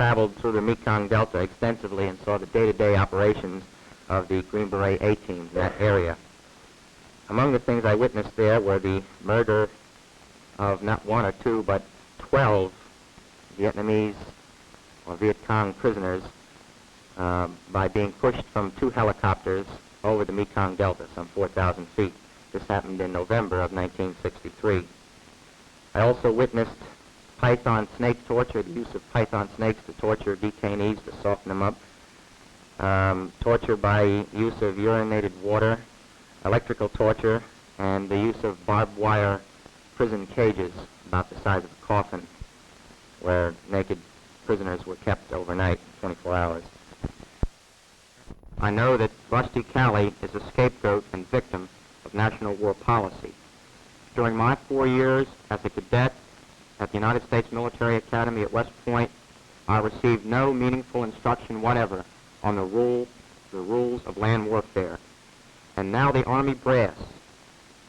traveled through the Mekong Delta extensively and saw the day-to-day operations of the Green Beret A-teams in that area. Among the things I witnessed there were the murder of not one or two, but 12 Vietnamese or Viet Cong prisoners by being pushed from 2 helicopters over the Mekong Delta, some 4,000 feet. This happened in November of 1963. I also witnessed python snake torture, the use of python snakes to torture detainees to soften them up, torture by use of urinated water, electrical torture, and the use of barbed wire prison cages about the size of a coffin where naked prisoners were kept overnight, 24 hours. I know that Rusty Calley is a scapegoat and victim of national war policy. During my 4 years as a cadet at the United States Military Academy at West Point, I received no meaningful instruction whatever on the rules of land warfare. And now the Army brass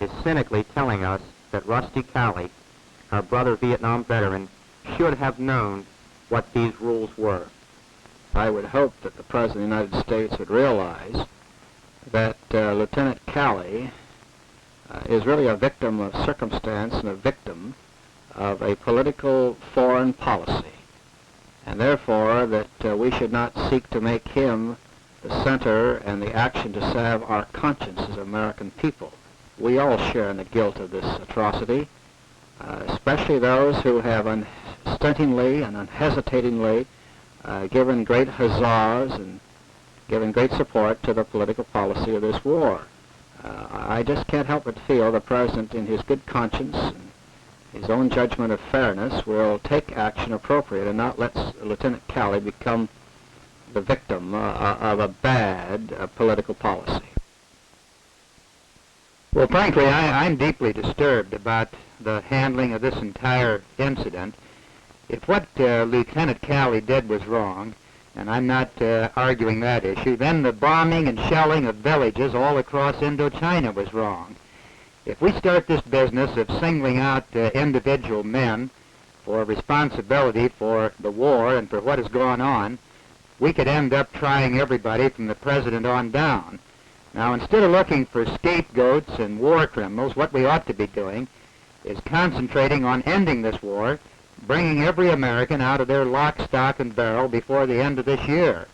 is cynically telling us that Rusty Calley, our brother Vietnam veteran, should have known what these rules were. I would hope that the President of the United States would realize that Lieutenant Calley is really a victim of circumstance and a victim of a political foreign policy, and therefore that we should not seek to make him the center and the action to salve our conscience as American people. We all share in the guilt of this atrocity, especially those who have unstintingly and unhesitatingly given great huzzas and given great support to the political policy of this war. I just can't help but feel the President, in his good conscience and his own judgment of fairness, will take action appropriate and not let Lieutenant Calley become the victim of a bad political policy. Well, frankly, I'm deeply disturbed about the handling of this entire incident. If what Lieutenant Calley did was wrong, and I'm not arguing that issue, then the bombing and shelling of villages all across Indochina was wrong. If we start this business of singling out individual men for responsibility for the war and for what has gone on, we could end up trying everybody from the President on down. Now, instead of looking for scapegoats and war criminals, what we ought to be doing is concentrating on ending this war, bringing every American out of their lock, stock, and barrel before the end of this year.